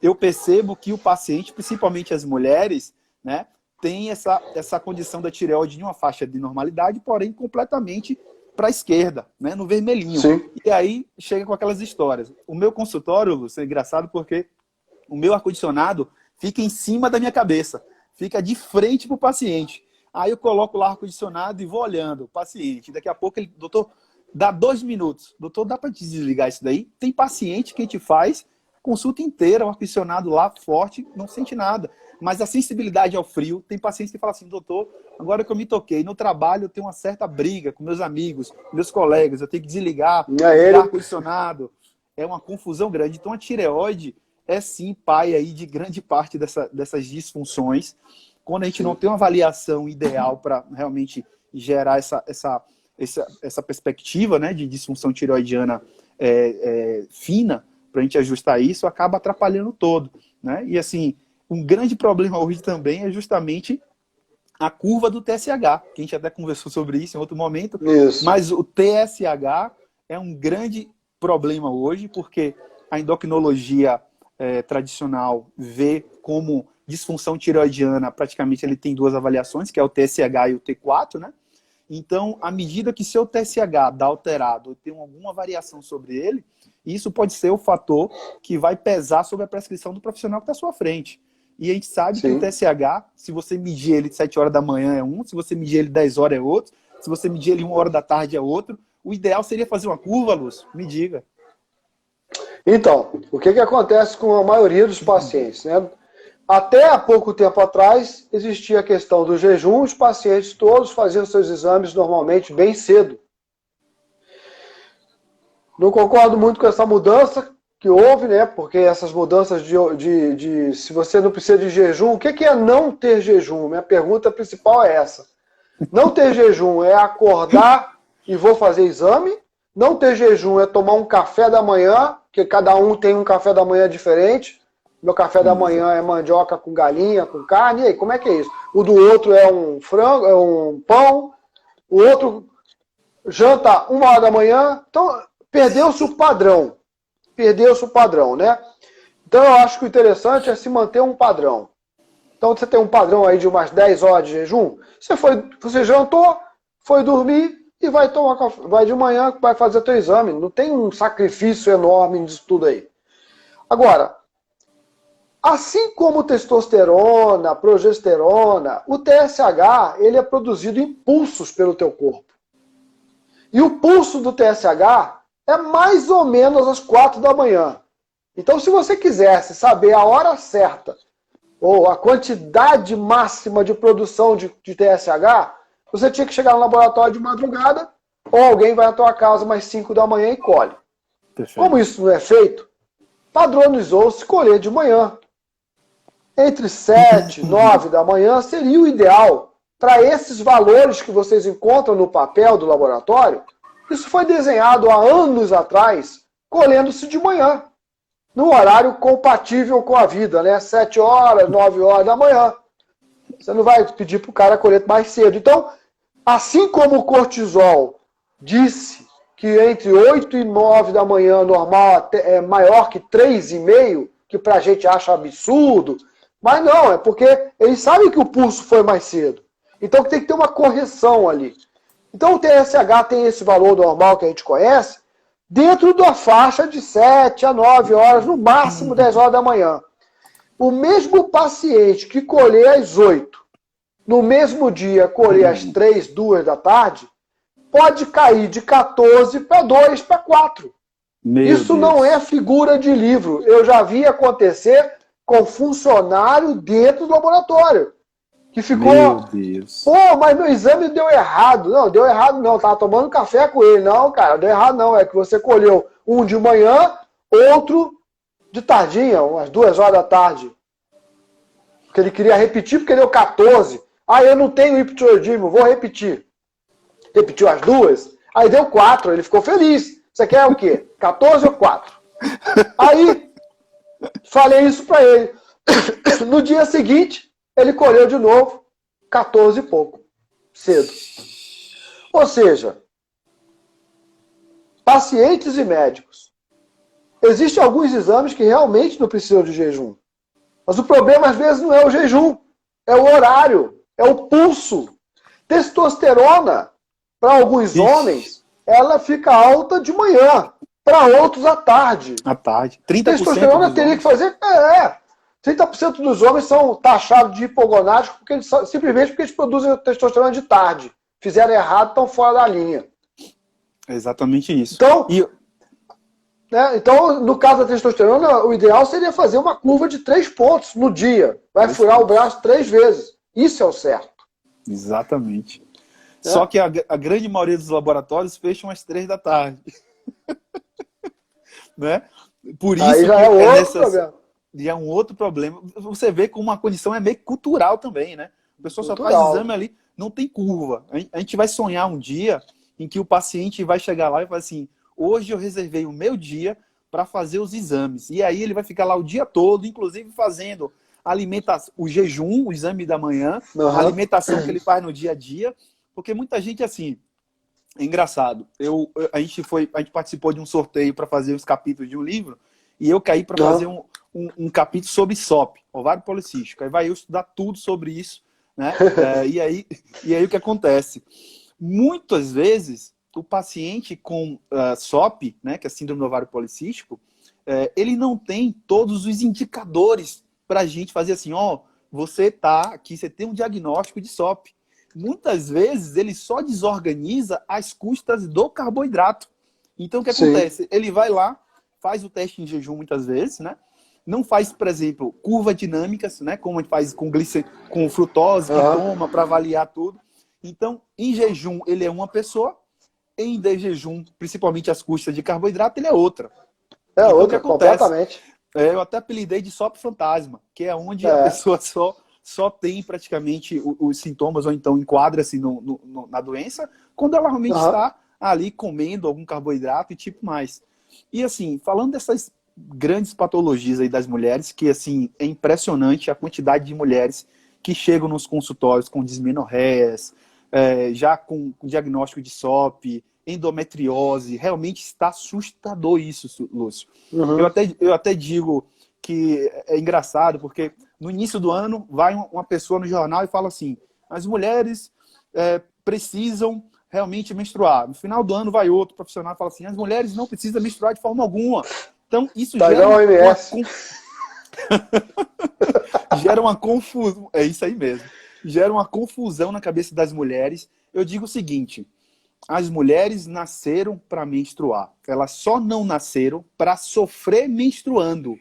eu percebo que o paciente, principalmente as mulheres, né, tem essa condição da tireoide em uma faixa de normalidade, porém completamente para a esquerda, né, no vermelhinho. Sim. E aí chega com aquelas histórias. O meu consultório, Lúcio, é engraçado porque o meu ar-condicionado fica em cima da minha cabeça, fica de frente para o paciente. Aí eu coloco lá o ar-condicionado e vou olhando o paciente. Daqui a pouco ele, doutor, dá 2 minutos. Doutor, dá para desligar isso daí? Tem paciente que a gente faz consulta inteira, o ar-condicionado lá forte, não sente nada. Mas a sensibilidade ao frio, tem pacientes que falam assim, doutor, agora que eu me toquei, no trabalho eu tenho uma certa briga com meus amigos, meus colegas, eu tenho que desligar o ar-condicionado. É uma confusão grande. Então a tireoide é sim pai aí de grande parte dessas disfunções. Quando a gente não tem uma avaliação ideal para realmente gerar essa perspectiva, né, de disfunção tireoidiana fina, para a gente ajustar isso, acaba atrapalhando todo, né? E assim, um grande problema hoje também é justamente a curva do TSH, que a gente até conversou sobre isso em outro momento, mas o TSH é um grande problema hoje, porque a endocrinologia tradicional vê como disfunção tireoidiana, praticamente ele tem 2 avaliações, que é o TSH e o T4, né? Então, à medida que seu TSH dá alterado ou tem alguma variação sobre ele, isso pode ser o fator que vai pesar sobre a prescrição do profissional que está à sua frente. E a gente sabe que o TSH, se você medir ele 7 horas da manhã é um, se você medir ele 10 horas é outro, se você medir ele 1 hora da tarde é outro. O ideal seria fazer uma curva, Lúcio? Me diga. Então, o que acontece com a maioria dos pacientes, né? Até há pouco tempo atrás, existia a questão do jejum, os pacientes todos faziam seus exames normalmente bem cedo. Não concordo muito com essa mudança que houve, né? Porque essas mudanças se você não precisa de jejum, o que é não ter jejum? Minha pergunta principal é essa. Não ter jejum é acordar e vou fazer exame? Não ter jejum é tomar um café da manhã, que cada um tem um café da manhã diferente. Meu café da manhã é mandioca com galinha, com carne. E aí, como é que é isso? O do outro é um frango, é um pão. O outro janta 1 hora da manhã. Então, perdeu-se o padrão. Perdeu-se o padrão, né? Então, eu acho que o interessante é se manter um padrão. Então, você tem um padrão aí de umas 10 horas de jejum. Você jantou, foi dormir e vai tomar café. Vai de manhã, vai fazer teu exame. Não tem um sacrifício enorme disso tudo aí. Agora, assim como testosterona, progesterona, o TSH ele é produzido em pulsos pelo teu corpo. E o pulso do TSH é mais ou menos às 4 da manhã. Então, se você quisesse saber a hora certa ou a quantidade máxima de produção de TSH, você tinha que chegar no laboratório de madrugada, ou alguém vai à tua casa mais 5 da manhã e colhe. Perfeito. Como isso não é feito, padronizou-se colher de manhã. Entre 7 e 9 da manhã seria o ideal para esses valores que vocês encontram no papel do laboratório. Isso foi desenhado há anos atrás, colhendo-se de manhã, num horário compatível com a vida, né? 7 horas, 9 horas da manhã. Você não vai pedir para o cara colher mais cedo. Então, assim como o cortisol disse que entre 8 e 9 da manhã normal é maior que 3,5, que para a gente acha absurdo, mas não, é porque eles sabem que o pulso foi mais cedo. Então tem que ter uma correção ali. Então o TSH tem esse valor normal que a gente conhece, dentro da faixa de 7 a 9 horas, no máximo 10 horas da manhã. O mesmo paciente que colher às 8, no mesmo dia colher às 3, 2 da tarde, pode cair de 14 para 2, para 4. Isso Deus. não é figura de livro. Eu já vi acontecer com funcionário dentro do laboratório. Que ficou, Meu Deus. pô, mas meu exame deu errado. Não, deu errado não, tava tomando café com ele. Não, cara, deu errado não. É que você colheu um de manhã, outro de tardinha, umas 2 horas da tarde. Porque ele queria repetir porque deu 14. Ah, eu não tenho hipotireoidismo, vou repetir. Repetiu as 2, aí deu 4, ele ficou feliz. Você quer o quê? 14 ou 4? Aí, falei isso para ele. No dia seguinte, ele colheu de novo 14 e pouco, cedo. Ou seja, pacientes e médicos. Existem alguns exames que realmente não precisam de jejum. Mas o problema, às vezes, não é o jejum, é o horário, é o pulso. Testosterona, para alguns homens, ela fica alta de manhã, para outros à tarde. À tarde. 30% Testosterona teria que fazer... 30% dos homens são taxados de hipogonáticos simplesmente porque eles produzem testosterona de tarde. Fizeram errado, estão fora da linha. Exatamente isso. Então, então, no caso da testosterona, o ideal seria fazer uma curva de 3 pontos no dia. Vai furar o braço 3 vezes. Isso é o certo. Exatamente. Só que a grande maioria dos laboratórios fecham às 3 da tarde. Né? Por isso aí já é outro problema. E é um outro problema. Você vê como uma condição é meio cultural também, né? A pessoa só faz exame ali, não tem curva. A gente vai sonhar um dia em que o paciente vai chegar lá e falar assim, hoje eu reservei o meu dia para fazer os exames. E aí ele vai ficar lá o dia todo, inclusive fazendo alimentação, o jejum, o exame da manhã, a alimentação que ele faz no dia a dia. Porque muita gente, assim, é engraçado. A gente participou de um sorteio para fazer os capítulos de um livro e eu caí para fazer um capítulo sobre SOP, ovário policístico. Aí vai eu estudar tudo sobre isso, né? E aí o que acontece? Muitas vezes, o paciente com SOP, né, que é síndrome do ovário policístico, ele não tem todos os indicadores para a gente fazer assim, ó, você tá aqui, você tem um diagnóstico de SOP. Muitas vezes ele só desorganiza às custas do carboidrato. Então o que acontece? Ele vai lá, faz o teste em jejum muitas vezes, né? Não faz, por exemplo, curva dinâmicas, né? Como a gente faz com frutose, que toma para avaliar tudo. Então, em jejum ele é uma pessoa, em jejum, principalmente às custas de carboidrato, ele é outra. Então, outra, completamente. Eu até apelidei de SOP fantasma, que é onde a pessoa só tem praticamente os sintomas, ou então enquadra-se na doença, quando ela realmente está ali comendo algum carboidrato e tipo mais. E assim, falando dessas grandes patologias aí das mulheres, que assim, é impressionante a quantidade de mulheres que chegam nos consultórios com dismenorreias, já com diagnóstico de SOP, endometriose, realmente está assustador isso, Lúcio. Eu até digo que é engraçado, porque no início do ano vai uma pessoa no jornal e fala assim, as mulheres precisam realmente menstruar. No final do ano vai outro profissional e fala assim, as mulheres não precisam menstruar de forma alguma. Então isso gera uma confusão. É isso aí mesmo. Gera uma confusão na cabeça das mulheres. Eu digo o seguinte, as mulheres nasceram para menstruar. Elas só não nasceram para sofrer menstruando.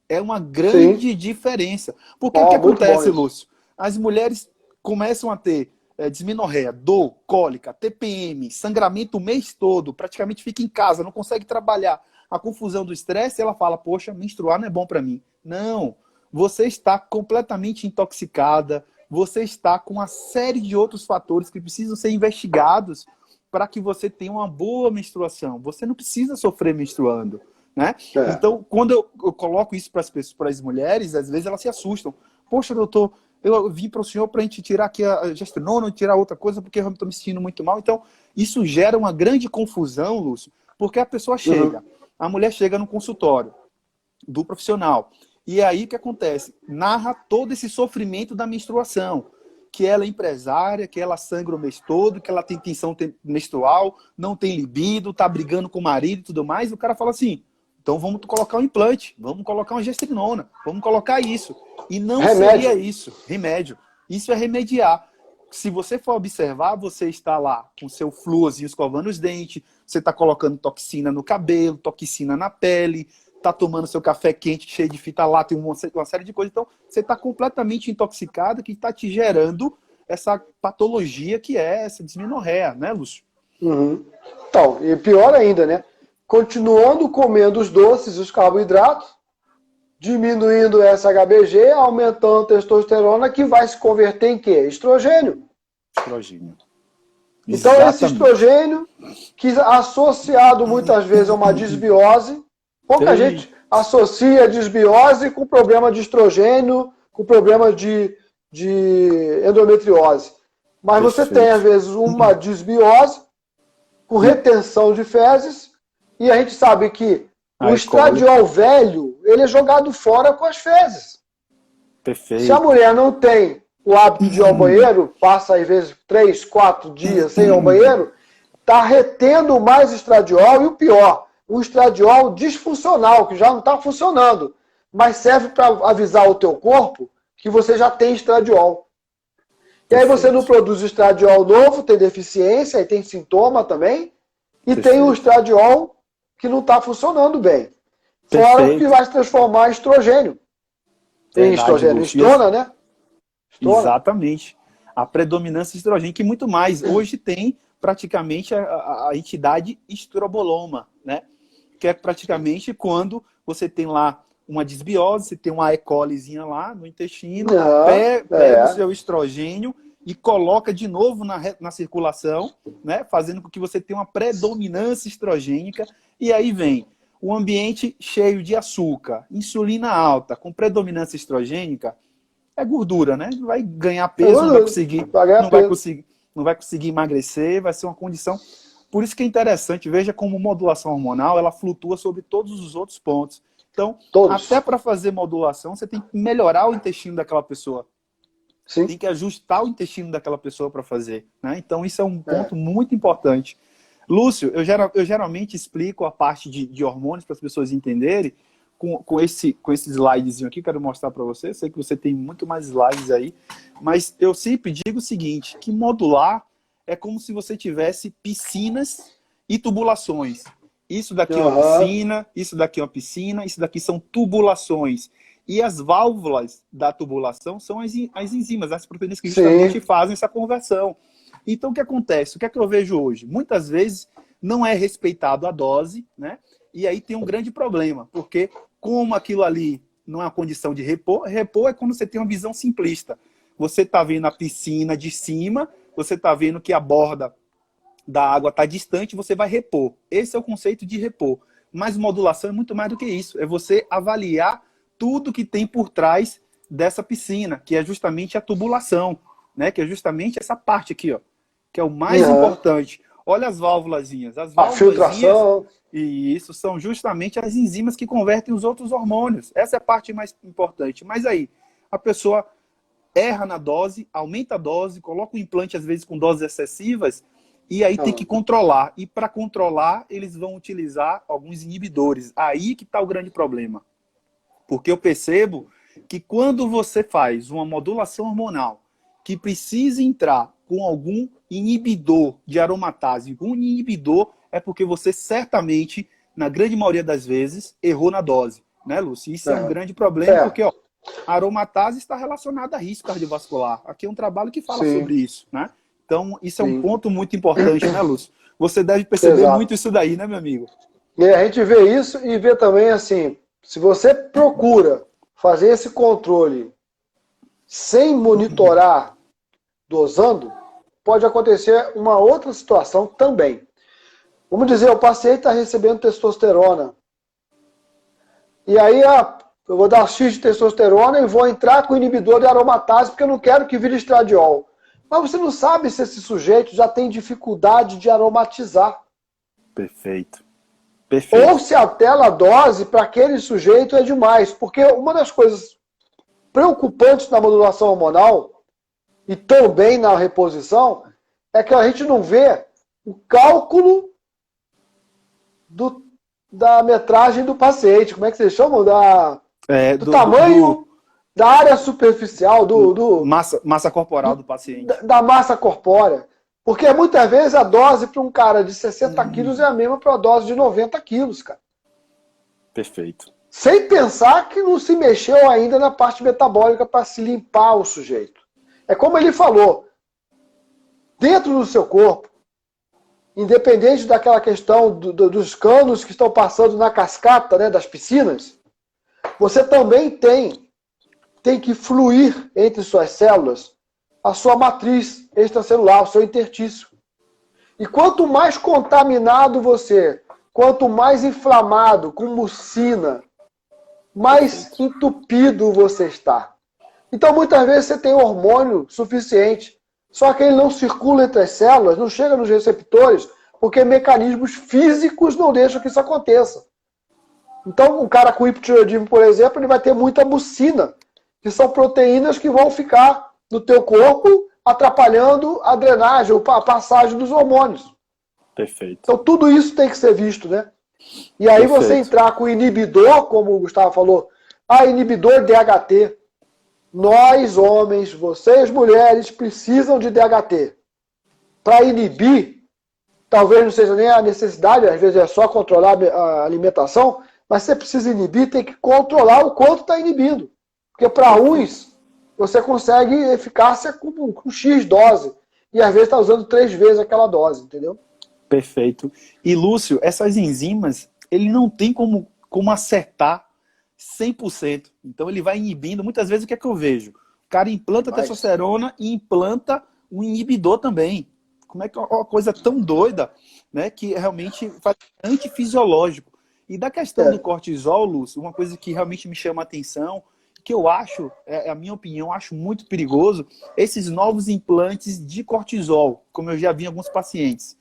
É uma grande diferença. Porque o que acontece, Lúcio? As mulheres começam a ter dismenorreia, dor, cólica, TPM, sangramento o mês todo, praticamente fica em casa, não consegue trabalhar. A confusão do estresse, ela fala, poxa, menstruar não é bom para mim. Não, você está completamente intoxicada, você está com uma série de outros fatores que precisam ser investigados para que você tenha uma boa menstruação. Você não precisa sofrer menstruando, né? Então, quando eu coloco isso para as mulheres, às vezes elas se assustam. Poxa, doutor, eu vim para o senhor para a gente tirar aqui a gestrinona, tirar outra coisa, porque eu estou me sentindo muito mal. Então, isso gera uma grande confusão, Lúcio, porque a pessoa chega, a mulher chega no consultório do profissional, e aí o que acontece? Narra todo esse sofrimento da menstruação, que ela é empresária, que ela sangra o mês todo, que ela tem tensão menstrual, não tem libido, tá brigando com o marido e tudo mais, e o cara fala assim, então vamos colocar um implante, vamos colocar uma gestrinona, vamos colocar isso. E não seria isso, remédio. Isso é remediar. Se você for observar, você está lá com seu fluozinho escovando os dentes, você está colocando toxina no cabelo, toxina na pele, está tomando seu café quente cheio de fita láctea, uma série de coisas. Então, você está completamente intoxicado, que está te gerando essa patologia que é essa dismenorreia, né, Lúcio? Então, e pior ainda, né? Continuando comendo os doces e os carboidratos, diminuindo essa HBG, aumentando a testosterona, que vai se converter em quê? Estrogênio. Estrogênio. Então, esse estrogênio, que associado muitas vezes a uma disbiose, pouca gente associa a disbiose com problema de estrogênio, com problema de endometriose. Mas você tem, às vezes, uma disbiose com retenção de fezes, e a gente sabe que o estradiol velho, ele é jogado fora com as fezes. Perfeito. Se a mulher não tem o hábito de ir ao banheiro, passa às vezes 3, 4 dias sem ir ao banheiro, está retendo mais estradiol, e o pior, um estradiol disfuncional, que já não está funcionando, mas serve para avisar o teu corpo que você já tem estradiol. E aí você não produz estradiol novo, tem deficiência, e tem sintoma também, e tem o estradiol que não está funcionando bem. Fora que vai se transformar em estrogênio. Tem estrogênio, estrona, né? Estrona. Exatamente. A predominância de estrogênio, que muito mais. Hoje tem praticamente a entidade estroboloma, né? Que é praticamente quando você tem lá uma disbiose, você tem uma E. colizinha lá no intestino, pega o seu estrogênio e coloca de novo na circulação, né? Fazendo com que você tenha uma predominância estrogênica. E aí vem o ambiente cheio de açúcar, insulina alta, com predominância estrogênica, é gordura, né? Vai ganhar peso, não vai conseguir emagrecer, vai ser uma condição. Por isso que é interessante, veja como modulação hormonal, ela flutua sobre todos os outros pontos. Então, até para fazer modulação, você tem que melhorar o intestino daquela pessoa. Sim. Tem que ajustar o intestino daquela pessoa para fazer, né? Então, isso é um ponto muito importante. Lúcio, eu geralmente explico a parte de hormônios para as pessoas entenderem com esse slidezinho aqui, quero mostrar para você. Sei que você tem muito mais slides aí, mas eu sempre digo o seguinte, que modular é como se você tivesse piscinas e tubulações. Isso daqui é uma piscina, isso daqui é uma piscina, isso daqui são tubulações. E as válvulas da tubulação são as enzimas, as proteínas que justamente fazem essa conversão. Então, o que acontece? O que é que eu vejo hoje? Muitas vezes não é respeitado a dose, né? E aí tem um grande problema, porque como aquilo ali não é uma condição de repor é quando você tem uma visão simplista. Você está vendo a piscina de cima, você está vendo que a borda da água está distante, você vai repor. Esse é o conceito de repor. Mas modulação é muito mais do que isso. É você avaliar tudo que tem por trás dessa piscina, que é justamente a tubulação, né? Que é justamente essa parte aqui, ó, que é o mais importante. Olha as válvulazinhas. A filtração. E isso são justamente as enzimas que convertem os outros hormônios. Essa é a parte mais importante. Mas aí, a pessoa erra na dose, aumenta a dose, coloca o implante, às vezes, com doses excessivas, e aí tem que controlar. E para controlar, eles vão utilizar alguns inibidores. Aí que está o grande problema. Porque eu percebo que quando você faz uma modulação hormonal que precisa entrar com algum inibidor de aromatase, um inibidor é porque você certamente, na grande maioria das vezes, errou na dose. né, Lúcio? Isso é um grande problema, porque ó, a aromatase está relacionada a risco cardiovascular. Aqui é um trabalho que fala sobre isso, né? Então, isso é um ponto muito importante, né, Lúcio? Você deve perceber muito isso daí, né, meu amigo? E a gente vê isso e vê também, assim, se você procura fazer esse controle sem monitorar, dosando, pode acontecer uma outra situação também. Vamos dizer, o paciente está recebendo testosterona. E aí, eu vou dar X de testosterona e vou entrar com inibidor de aromatase porque eu não quero que vire estradiol. Mas você não sabe se esse sujeito já tem dificuldade de aromatizar. Perfeito. Perfeito. Ou se a tela dose para aquele sujeito é demais. Porque uma das coisas preocupantes na modulação hormonal e também na reposição é que a gente não vê o cálculo da metragem do paciente. Como é que vocês chamam? Do tamanho da área superficial, massa corporal do paciente. Da massa corpórea. Porque muitas vezes a dose para um cara de 60 quilos é a mesma para a dose de 90 quilos, cara. Perfeito. Sem pensar que não se mexeu ainda na parte metabólica para se limpar o sujeito. É como ele falou, dentro do seu corpo, independente daquela questão dos canos que estão passando na cascata, né, das piscinas, você também tem que fluir entre suas células a sua matriz extracelular, o seu intertício. E quanto mais contaminado você, quanto mais inflamado, com mucina, mais entupido você está. Então, muitas vezes, você tem hormônio suficiente, só que ele não circula entre as células, não chega nos receptores, porque mecanismos físicos não deixam que isso aconteça. Então, um cara com hipotireoidismo, por exemplo, ele vai ter muita mucina, que são proteínas que vão ficar no teu corpo atrapalhando a drenagem, a passagem dos hormônios. Perfeito. Então, tudo isso tem que ser visto, né? E aí você entrar com inibidor, como o Gustavo falou, inibidor DHT. Nós, homens, vocês, mulheres, precisam de DHT. Para inibir, talvez não seja nem a necessidade, às vezes é só controlar a alimentação, mas você precisa inibir, tem que controlar o quanto está inibindo. Porque para uns, você consegue eficácia com X dose. E às vezes está usando 3 vezes aquela dose, entendeu? Perfeito. E, Lúcio, essas enzimas, ele não tem como acertar 100%. Então, ele vai inibindo. Muitas vezes, o que é que eu vejo? O cara implanta testosterona e implanta um inibidor também. Como é que é uma coisa tão doida, né, que realmente faz antifisiológico. E da questão do cortisol, Lúcio, uma coisa que realmente me chama a atenção, que eu acho, é a minha opinião, acho muito perigoso, esses novos implantes de cortisol, como eu já vi em alguns pacientes.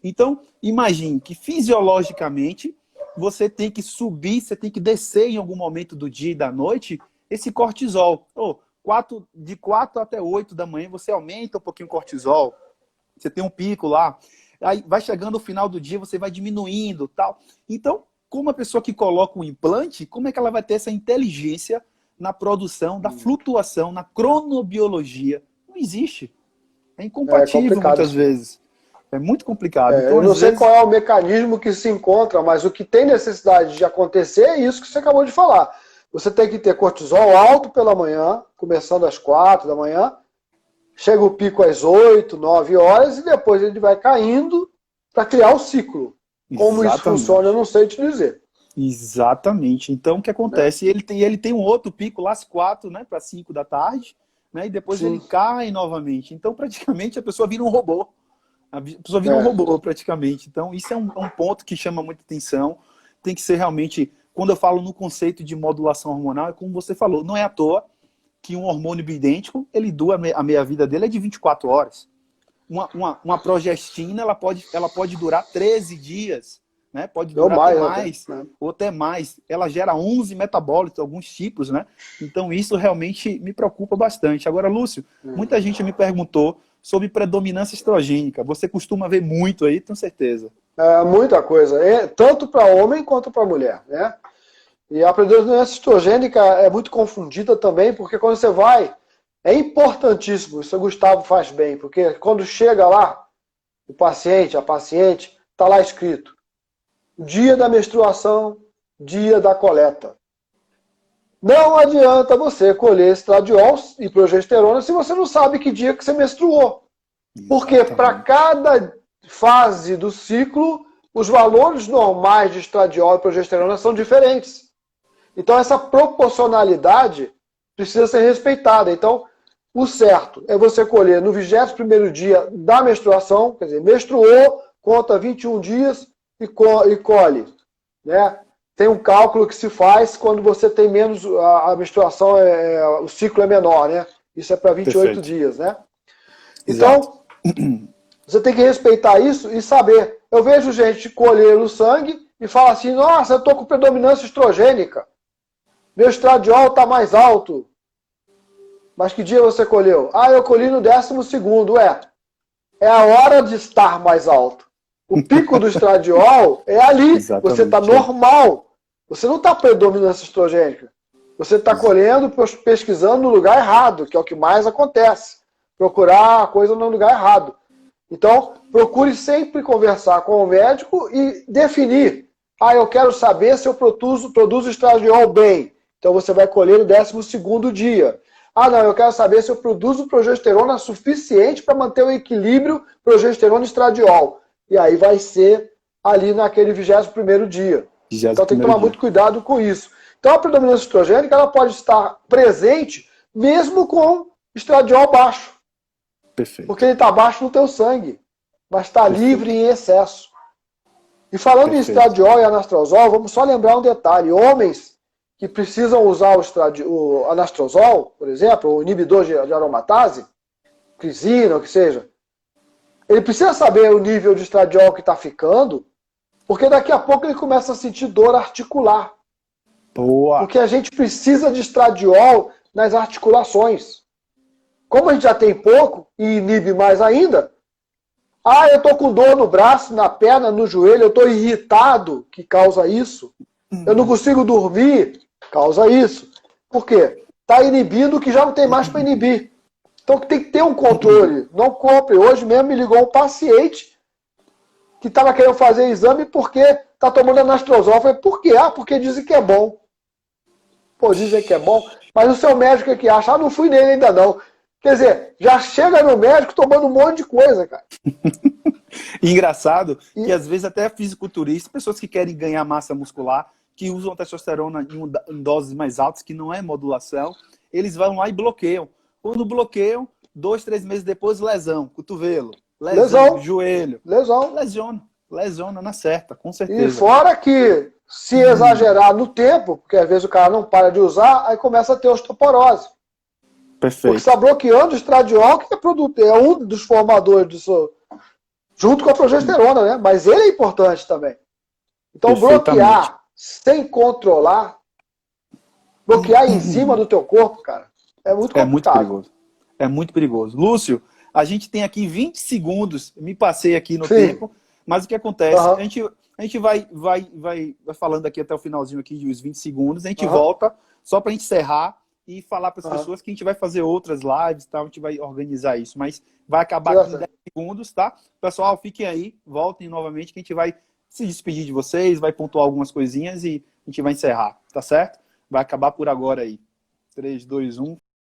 Então, imagine que fisiologicamente você tem que subir, você tem que descer em algum momento do dia e da noite esse cortisol. De 4 até 8 da manhã você aumenta um pouquinho o cortisol, você tem um pico lá, aí vai chegando o final do dia, você vai diminuindo, tal. Então, como a pessoa que coloca um implante, como é que ela vai ter essa inteligência na produção, da flutuação, na cronobiologia? Não existe. É incompatível muitas vezes. É muito complicado. Então, eu não sei qual é o mecanismo que se encontra, mas o que tem necessidade de acontecer é isso que você acabou de falar. Você tem que ter cortisol alto pela manhã, começando às 4 da manhã, chega o pico às 8, 9 horas, e depois ele vai caindo para criar o ciclo. Como isso funciona, eu não sei te dizer. Exatamente. Então, o que acontece? Ele tem um outro pico lá às 4, né, para 5 da tarde, né, e depois ele cai novamente. Então, praticamente, a pessoa vira um robô. A pessoa vira um robô, praticamente. Então, isso é um ponto que chama muita atenção. Tem que ser realmente... Quando eu falo no conceito de modulação hormonal, é como você falou, não é à toa que um hormônio bioidêntico, ele dura, a meia-vida dele é de 24 horas. Uma progestina, ela pode durar 13 dias, né? Pode durar ou até mais. Ela gera 11 metabólitos, alguns tipos, né? Então, isso realmente me preocupa bastante. Agora, Lúcio, muita gente me perguntou sobre predominância estrogênica. Você costuma ver muito aí, tenho certeza. Muita coisa. Tanto para homem quanto para mulher, né? E a predominância estrogênica é muito confundida também, porque quando você vai... É importantíssimo, isso o Gustavo faz bem, porque quando chega lá, o paciente, a paciente, está lá escrito: dia da menstruação, dia da coleta. Não adianta você colher estradiol e progesterona se você não sabe que dia que você menstruou. Porque para cada fase do ciclo, os valores normais de estradiol e progesterona são diferentes. Então, essa proporcionalidade precisa ser respeitada. Então, o certo é você colher no 21º dia da menstruação, quer dizer, menstruou, conta 21 dias e colhe. Né? Tem um cálculo que se faz quando você tem menos, a menstruação, o ciclo é menor, né? Isso é para 28 Perfeito. dias, né? Exato. Então, você tem que respeitar isso e saber. Eu vejo gente colher o sangue e fala assim, nossa, eu estou com predominância estrogênica. Meu estradiol está mais alto. Mas que dia você colheu? Ah, eu colhi no 12º. É a hora de estar mais alto. O pico do estradiol é ali. Exatamente. Você está normal. Você não está predominância estrogênica. Você está colhendo, pesquisando no lugar errado, que é o que mais acontece. Procurar a coisa no lugar errado. Então, procure sempre conversar com o médico e definir. Ah, eu quero saber se eu produzo estradiol bem. Então, você vai colher no 12º dia. Ah, não, eu quero saber se eu produzo progesterona suficiente para manter o equilíbrio progesterona-estradiol. E aí vai ser ali naquele 21º dia. Então tem que tomar muito cuidado com isso. Então a predominância estrogênica ela pode estar presente mesmo com estradiol baixo. Perfeito. Porque ele está baixo no teu sangue, mas está livre em excesso. E falando em estradiol e anastrozol, vamos só lembrar um detalhe. Homens que precisam usar o anastrozol, por exemplo, o inibidor de aromatase, crisina, o que seja, ele precisa saber o nível de estradiol que está ficando, porque daqui a pouco ele começa a sentir dor articular. Boa. Porque a gente precisa de estradiol nas articulações. Como a gente já tem pouco e inibe mais ainda, ah, eu estou com dor no braço, na perna, no joelho, eu estou irritado, que causa isso. Eu não consigo dormir, causa isso. Por quê? Está inibindo o que já não tem mais para inibir. Então tem que ter um controle. Não compre. Hoje mesmo me ligou um paciente que estava querendo fazer exame porque está tomando anastrozol. Eu falei, por quê? Ah, porque dizem que é bom. Pô, dizem que é bom. Mas o seu médico é que acha, ah, não fui nele ainda não. Quer dizer, já chega no médico tomando um monte de coisa, cara. Engraçado que às vezes até fisiculturista, pessoas que querem ganhar massa muscular, que usam testosterona em doses mais altas, que não é modulação, eles vão lá e bloqueiam. Quando bloqueiam, 2, 3 meses depois, lesão, cotovelo, lesão, joelho. Lesiona na certa, com certeza. E fora que, se exagerar no tempo, porque às vezes o cara não para de usar, aí começa a ter osteoporose. Perfeito. Porque está bloqueando o estradiol, que é um dos formadores disso, junto com a progesterona, né? Mas ele é importante também. Então, bloquear sem controlar, bloquear em cima do teu corpo, cara, é muito complicado. É muito perigoso. É muito perigoso. Lúcio, a gente tem aqui 20 segundos, me passei aqui no tempo, mas o que acontece? A gente vai falando aqui até o finalzinho aqui de uns 20 segundos, a gente volta só para encerrar e falar para as pessoas que a gente vai fazer outras lives, tá? A gente vai organizar isso, mas vai acabar aqui em 10 segundos, tá? Pessoal, fiquem aí, voltem novamente que a gente vai se despedir de vocês, vai pontuar algumas coisinhas e a gente vai encerrar, tá certo? Vai acabar por agora aí. 3, 2, 1.